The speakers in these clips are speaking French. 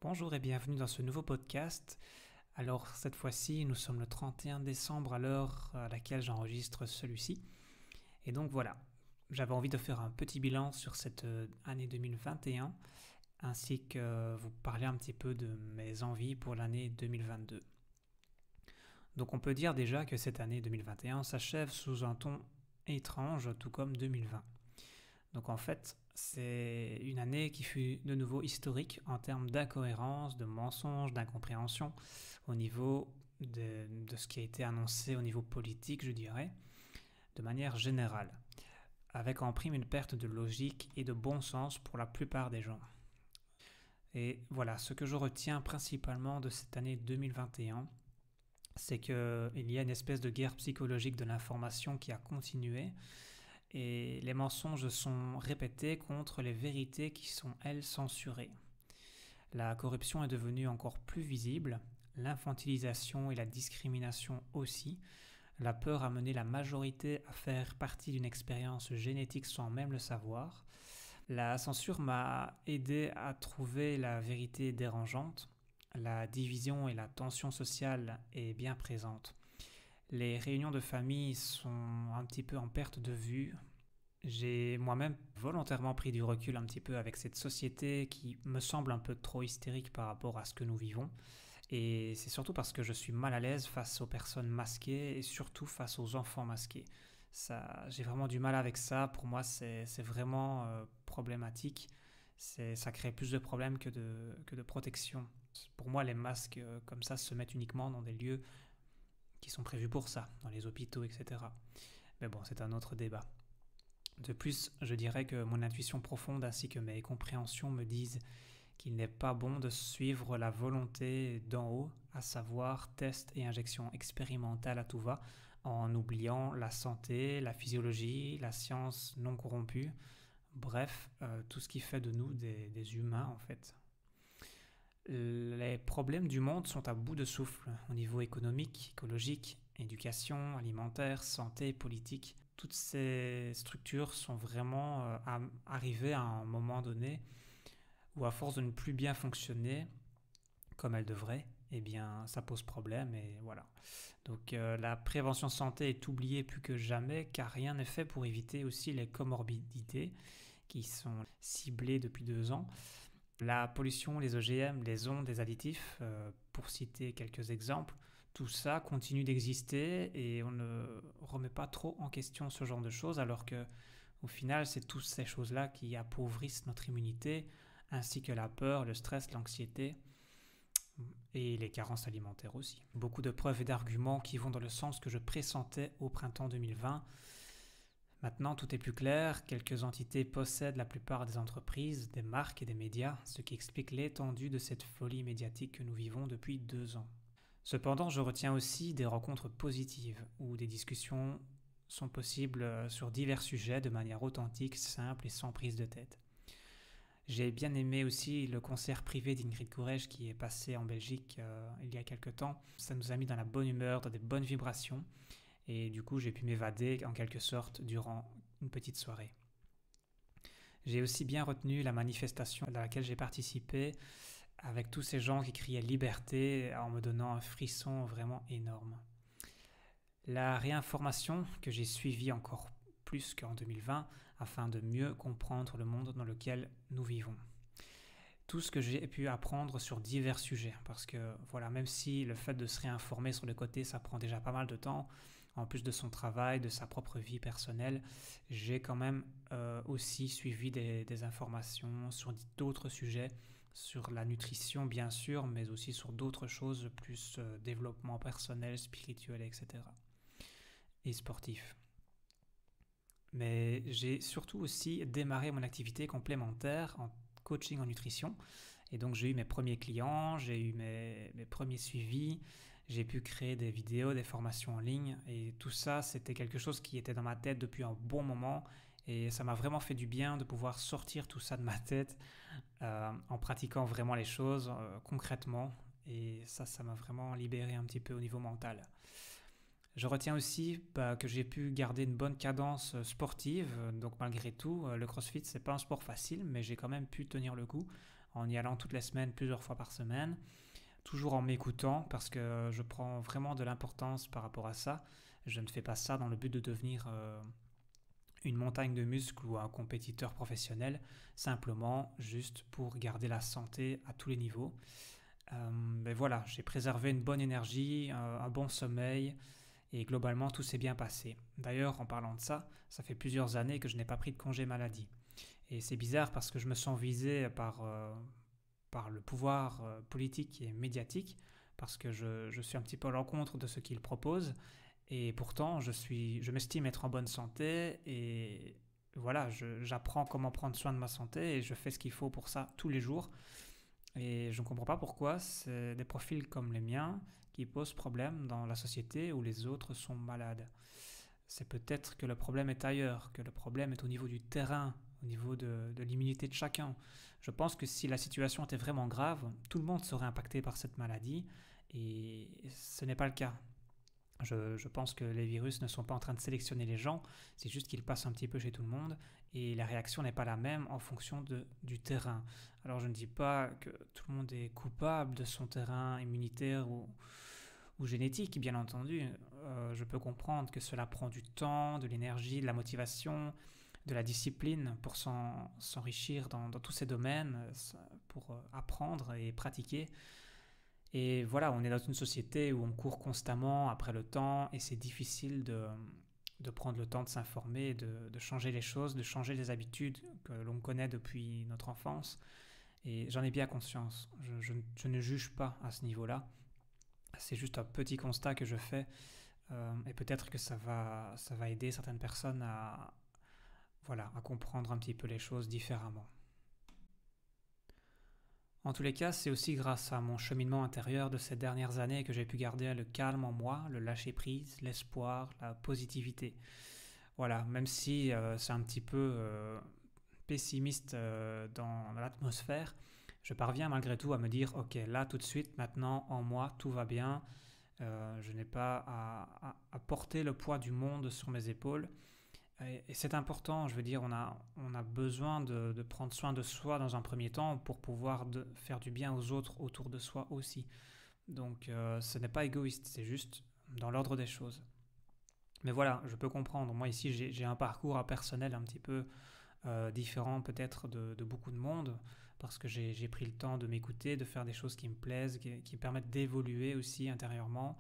Bonjour et bienvenue dans ce nouveau podcast. Alors cette fois-ci, nous sommes le 31 décembre à l'heure à laquelle j'enregistre celui-ci. Et donc voilà, j'avais envie de faire un petit bilan sur cette année 2021 ainsi que vous parler un petit peu de mes envies pour l'année 2022. Donc on peut dire déjà que cette année 2021 s'achève sous un ton étrange tout comme 2020. Donc en fait, c'est une année qui fut de nouveau historique en termes d'incohérence, de mensonges, d'incompréhension au niveau de ce qui a été annoncé au niveau politique, je dirais, de manière générale, avec en prime une perte de logique et de bon sens pour la plupart des gens. Et voilà, ce que je retiens principalement de cette année 2021, c'est qu'il y a une espèce de guerre psychologique de l'information qui a continué, et les mensonges sont répétés contre les vérités qui sont, elles, censurées. La corruption est devenue encore plus visible, l'infantilisation et la discrimination aussi. La peur a mené la majorité à faire partie d'une expérience génétique sans même le savoir. La censure m'a aidé à trouver la vérité dérangeante. La division et la tension sociale est bien présente. Les réunions de famille sont un petit peu en perte de vue. J'ai moi-même volontairement pris du recul un petit peu avec cette société qui me semble un peu trop hystérique par rapport à ce que nous vivons. Et c'est surtout parce que je suis mal à l'aise face aux personnes masquées et surtout face aux enfants masqués. J'ai vraiment du mal avec ça. Pour moi, c'est vraiment problématique. Ça crée plus de problèmes que de protection. Pour moi, les masques comme ça se mettent uniquement dans des lieux qui sont prévus pour ça, dans les hôpitaux, etc. Mais bon, c'est un autre débat. De plus, je dirais que mon intuition profonde ainsi que mes compréhensions me disent qu'il n'est pas bon de suivre la volonté d'en haut, à savoir tests et injections expérimentales à tout va, en oubliant la santé, la physiologie, la science non corrompue, bref, tout ce qui fait de nous des humains en fait. Les problèmes du monde sont à bout de souffle au niveau économique, écologique, éducation, alimentaire, santé, politique. Toutes ces structures sont vraiment arrivées à un moment donné où à force de ne plus bien fonctionner comme elles devraient, eh bien ça pose problème et voilà. Donc la prévention santé est oubliée plus que jamais car rien n'est fait pour éviter aussi les comorbidités qui sont ciblées depuis 2 ans. La pollution, les OGM, les ondes, les additifs, pour citer quelques exemples, tout ça continue d'exister et on ne remet pas trop en question ce genre de choses alors que au final c'est toutes ces choses-là qui appauvrissent notre immunité ainsi que la peur, le stress, l'anxiété et les carences alimentaires aussi. Beaucoup de preuves et d'arguments qui vont dans le sens que je pressentais au printemps 2020. Maintenant, tout est plus clair. Quelques entités possèdent la plupart des entreprises, des marques et des médias, ce qui explique l'étendue de cette folie médiatique que nous vivons depuis 2 ans. Cependant, je retiens aussi des rencontres positives où des discussions sont possibles sur divers sujets de manière authentique, simple et sans prise de tête. J'ai bien aimé aussi le concert privé d'Ingrid Courrèges qui est passé en Belgique il y a quelques temps. Ça nous a mis dans la bonne humeur, dans des bonnes vibrations. Et du coup, j'ai pu m'évader en quelque sorte durant une petite soirée. J'ai aussi bien retenu la manifestation à laquelle j'ai participé avec tous ces gens qui criaient liberté en me donnant un frisson vraiment énorme. La réinformation que j'ai suivie encore plus qu'en 2020 afin de mieux comprendre le monde dans lequel nous vivons. Tout ce que j'ai pu apprendre sur divers sujets parce que voilà, même si le fait de se réinformer sur le côté ça prend déjà pas mal de temps, en plus de son travail, de sa propre vie personnelle, j'ai quand même aussi suivi des informations sur d'autres sujets, sur la nutrition bien sûr, mais aussi sur d'autres choses plus développement personnel, spirituel, etc. et sportif. Mais j'ai surtout aussi démarré mon activité complémentaire en coaching en nutrition. Et donc j'ai eu mes premiers clients, j'ai eu mes premiers suivis, j'ai pu créer des vidéos, des formations en ligne. Et tout ça, c'était quelque chose qui était dans ma tête depuis un bon moment. Et ça m'a vraiment fait du bien de pouvoir sortir tout ça de ma tête en pratiquant vraiment les choses concrètement. Et ça m'a vraiment libéré un petit peu au niveau mental. Je retiens aussi que j'ai pu garder une bonne cadence sportive, donc malgré tout, le CrossFit c'est pas un sport facile, mais j'ai quand même pu tenir le coup en y allant toutes les semaines, plusieurs fois par semaine, toujours en m'écoutant parce que je prends vraiment de l'importance par rapport à ça. Je ne fais pas ça dans le but de devenir une montagne de muscles ou un compétiteur professionnel, simplement juste pour garder la santé à tous les niveaux. Mais voilà, j'ai préservé une bonne énergie, un bon sommeil et globalement tout s'est bien passé. D'ailleurs, en parlant de ça, ça fait plusieurs années que je n'ai pas pris de congé maladie. Et c'est bizarre parce que je me sens visé par le pouvoir politique et médiatique, parce que je suis un petit peu à l'encontre de ce qu'ils proposent. Et pourtant, je m'estime être en bonne santé et voilà, j'apprends comment prendre soin de ma santé et je fais ce qu'il faut pour ça tous les jours. Et je ne comprends pas pourquoi c'est des profils comme les miens qui posent problème dans la société où les autres sont malades. C'est peut-être que le problème est ailleurs, que le problème est au niveau du terrain, au niveau de l'immunité de chacun. Je pense que si la situation était vraiment grave, tout le monde serait impacté par cette maladie et ce n'est pas le cas. Je pense que les virus ne sont pas en train de sélectionner les gens, c'est juste qu'ils passent un petit peu chez tout le monde et la réaction n'est pas la même en fonction du terrain. Alors je ne dis pas que tout le monde est coupable de son terrain immunitaire ou génétique, bien entendu. Je peux comprendre que cela prend du temps, de l'énergie, de la motivation, de la discipline pour s'enrichir dans tous ces domaines, pour apprendre et pratiquer. Et voilà, on est dans une société où on court constamment après le temps et c'est difficile de prendre le temps de s'informer, de changer les choses, de changer les habitudes que l'on connaît depuis notre enfance. Et j'en ai bien conscience. Je ne juge pas à ce niveau-là. C'est juste un petit constat que je fais et peut-être que ça va aider certaines personnes voilà, à comprendre un petit peu les choses différemment. En tous les cas, c'est aussi grâce à mon cheminement intérieur de ces dernières années que j'ai pu garder le calme en moi, le lâcher-prise, l'espoir, la positivité. Voilà, même si c'est un petit peu pessimiste dans l'atmosphère, je parviens malgré tout à me dire, ok, là tout de suite, maintenant, en moi, tout va bien. Je n'ai pas à porter le poids du monde sur mes épaules. Et c'est important, je veux dire, on a besoin de prendre soin de soi dans un premier temps pour pouvoir faire du bien aux autres autour de soi aussi. Donc ce n'est pas égoïste, c'est juste dans l'ordre des choses. Mais voilà, je peux comprendre. Moi ici, j'ai un parcours personnel un petit peu différent peut-être de beaucoup de monde, parce que j'ai pris le temps de m'écouter, de faire des choses qui me plaisent, qui me permettent d'évoluer aussi intérieurement.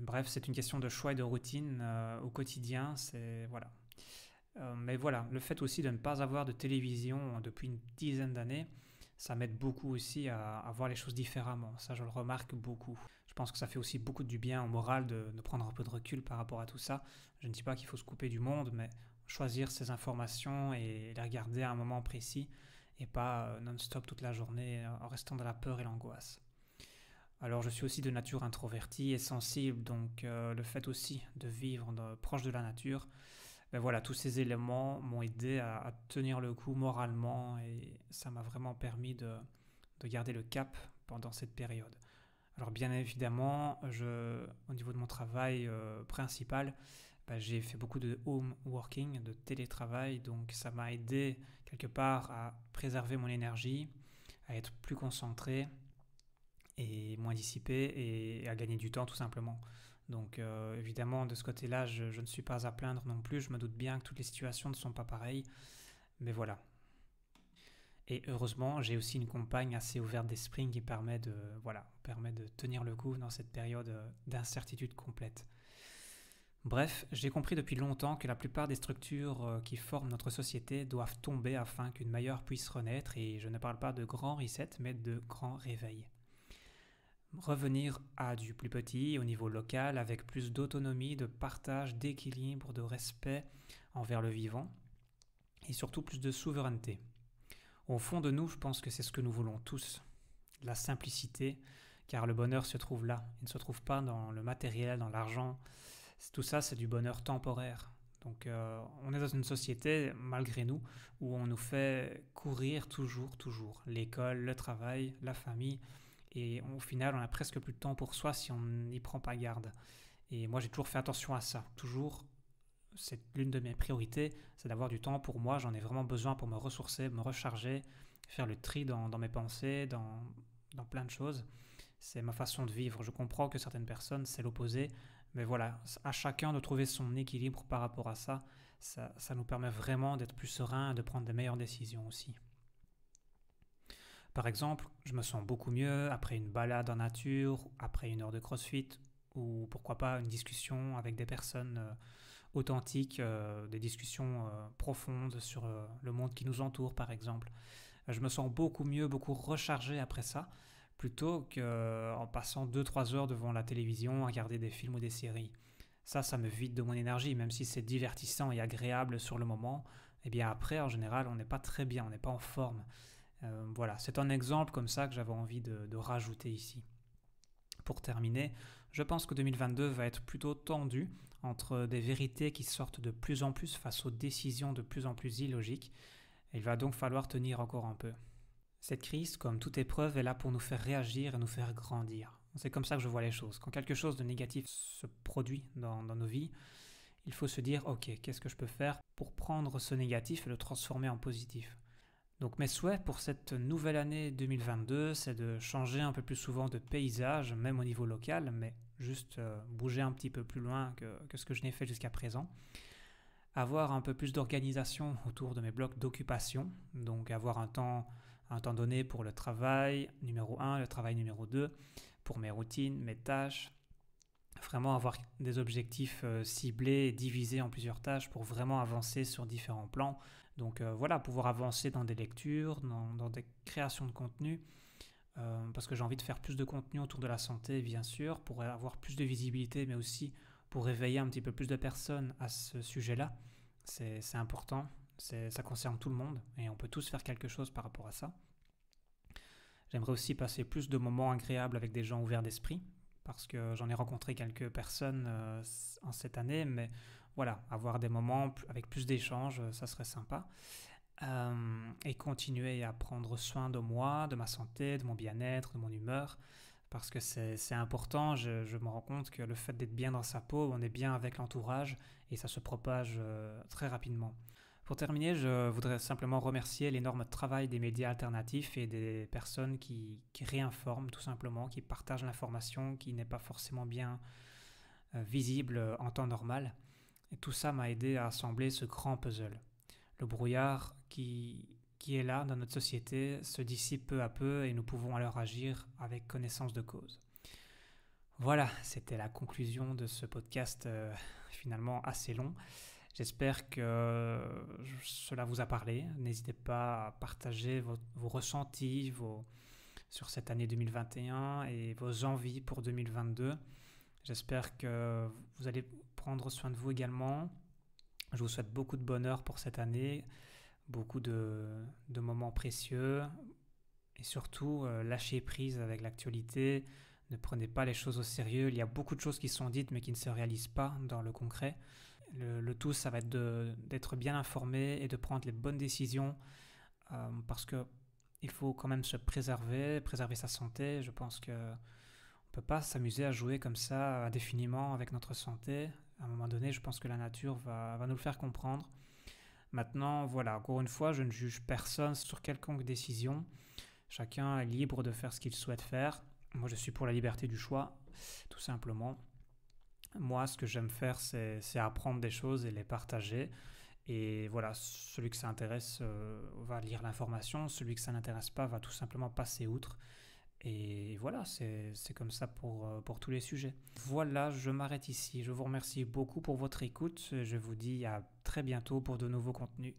Bref, c'est une question de choix et de routine au quotidien, c'est voilà. Mais voilà, le fait aussi de ne pas avoir de télévision depuis une dizaine d'années, ça m'aide beaucoup aussi à voir les choses différemment. Ça, je le remarque beaucoup. Je pense que ça fait aussi beaucoup du bien au moral de prendre un peu de recul par rapport à tout ça. Je ne dis pas qu'il faut se couper du monde, mais choisir ses informations et les regarder à un moment précis et pas non-stop toute la journée en restant dans la peur et l'angoisse. Alors je suis aussi de nature introvertie et sensible, donc le fait aussi de vivre proche de la nature, ben voilà, tous ces éléments m'ont aidé à tenir le coup moralement et ça m'a vraiment permis de garder le cap pendant cette période. Alors bien évidemment, au niveau de mon travail principal, ben, j'ai fait beaucoup de home working, de télétravail, donc ça m'a aidé quelque part à préserver mon énergie, à être plus concentré et moins dissipé et à gagner du temps tout simplement. Donc évidemment de ce côté-là je ne suis pas à plaindre non plus, je me doute bien que toutes les situations ne sont pas pareilles, mais voilà. Et heureusement j'ai aussi une compagne assez ouverte d'esprit qui permet de tenir le coup dans cette période d'incertitude complète. Bref, j'ai compris depuis longtemps que la plupart des structures qui forment notre société doivent tomber afin qu'une meilleure puisse renaître et je ne parle pas de grand reset mais de grand réveil. Revenir à du plus petit au niveau local avec plus d'autonomie, de partage, d'équilibre, de respect envers le vivant et surtout plus de souveraineté. Au fond de nous, je pense que c'est ce que nous voulons tous, la simplicité, car le bonheur se trouve là, il ne se trouve pas dans le matériel, dans l'argent, tout ça c'est du bonheur temporaire. Donc on est dans une société, malgré nous, où on nous fait courir toujours, l'école, le travail, la famille, et au final, on a presque plus de temps pour soi si on n'y prend pas garde. Et moi, j'ai toujours fait attention à ça. Toujours, c'est l'une de mes priorités, c'est d'avoir du temps pour moi. J'en ai vraiment besoin pour me ressourcer, me recharger, faire le tri dans mes pensées, dans plein de choses. C'est ma façon de vivre. Je comprends que certaines personnes, c'est l'opposé, mais voilà, à chacun de trouver son équilibre par rapport à ça. Ça nous permet vraiment d'être plus serein et de prendre des meilleures décisions aussi. Par exemple, je me sens beaucoup mieux après une balade en nature, après une heure de crossfit, ou pourquoi pas une discussion avec des personnes authentiques, des discussions profondes sur le monde qui nous entoure par exemple. Je me sens beaucoup mieux, beaucoup rechargé après ça, plutôt qu'en passant 2-3 heures devant la télévision à regarder des films ou des séries. Ça me vide de mon énergie, même si c'est divertissant et agréable sur le moment. Et bien après, en général, on n'est pas très bien, on n'est pas en forme. Voilà, c'est un exemple comme ça que j'avais envie de rajouter ici. Pour terminer, je pense que 2022 va être plutôt tendu entre des vérités qui sortent de plus en plus face aux décisions de plus en plus illogiques. Il va donc falloir tenir encore un peu. Cette crise, comme toute épreuve, est là pour nous faire réagir et nous faire grandir. C'est comme ça que je vois les choses. Quand quelque chose de négatif se produit dans nos vies, il faut se dire, ok, qu'est-ce que je peux faire pour prendre ce négatif et le transformer en positif. Donc mes souhaits pour cette nouvelle année 2022, c'est de changer un peu plus souvent de paysage, même au niveau local, mais juste bouger un petit peu plus loin que ce que je n'ai fait jusqu'à présent. Avoir un peu plus d'organisation autour de mes blocs d'occupation, donc avoir un temps donné pour le travail numéro 1, le travail numéro 2, pour mes routines, mes tâches. Vraiment avoir des objectifs ciblés et divisés en plusieurs tâches pour vraiment avancer sur différents plans. Donc voilà, pouvoir avancer dans des lectures, dans des créations de contenu, parce que j'ai envie de faire plus de contenu autour de la santé, bien sûr, pour avoir plus de visibilité, mais aussi pour réveiller un petit peu plus de personnes à ce sujet-là. C'est important, ça concerne tout le monde, et on peut tous faire quelque chose par rapport à ça. J'aimerais aussi passer plus de moments agréables avec des gens ouverts d'esprit, parce que j'en ai rencontré quelques personnes en cette année, mais voilà, avoir des moments avec plus d'échanges, ça serait sympa. Et continuer à prendre soin de moi, de ma santé, de mon bien-être, de mon humeur, parce que c'est important. Je me rends compte que le fait d'être bien dans sa peau, on est bien avec l'entourage et ça se propage très rapidement. Pour terminer, je voudrais simplement remercier l'énorme travail des médias alternatifs et des personnes qui réinforment tout simplement, qui partagent l'information qui n'est pas forcément bien visible en temps normal. Et tout ça m'a aidé à assembler ce grand puzzle. Le brouillard qui est là dans notre société se dissipe peu à peu et nous pouvons alors agir avec connaissance de cause. Voilà, c'était la conclusion de ce podcast finalement assez long. J'espère que cela vous a parlé. N'hésitez pas à partager vos ressentis sur cette année 2021 et vos envies pour 2022. J'espère que vous allez prendre soin de vous également. Je vous souhaite beaucoup de bonheur pour cette année, beaucoup de moments précieux et surtout lâchez prise avec l'actualité. Ne prenez pas les choses au sérieux. Il y a beaucoup de choses qui sont dites mais qui ne se réalisent pas dans le concret. Le tout, ça va être d'être bien informé et de prendre les bonnes décisions parce qu'il faut quand même se préserver sa santé. Je pense qu'on ne peut pas s'amuser à jouer comme ça indéfiniment avec notre santé. À un moment donné, je pense que la nature va nous le faire comprendre. Maintenant, voilà, encore une fois, je ne juge personne sur quelconque décision. Chacun est libre de faire ce qu'il souhaite faire. Moi, je suis pour la liberté du choix, tout simplement. Moi, ce que j'aime faire, c'est apprendre des choses et les partager. Et voilà, celui que ça intéresse va lire l'information, celui que ça n'intéresse pas va tout simplement passer outre. Et voilà, c'est comme ça pour tous les sujets. Voilà, je m'arrête ici. Je vous remercie beaucoup pour votre écoute. Je vous dis à très bientôt pour de nouveaux contenus.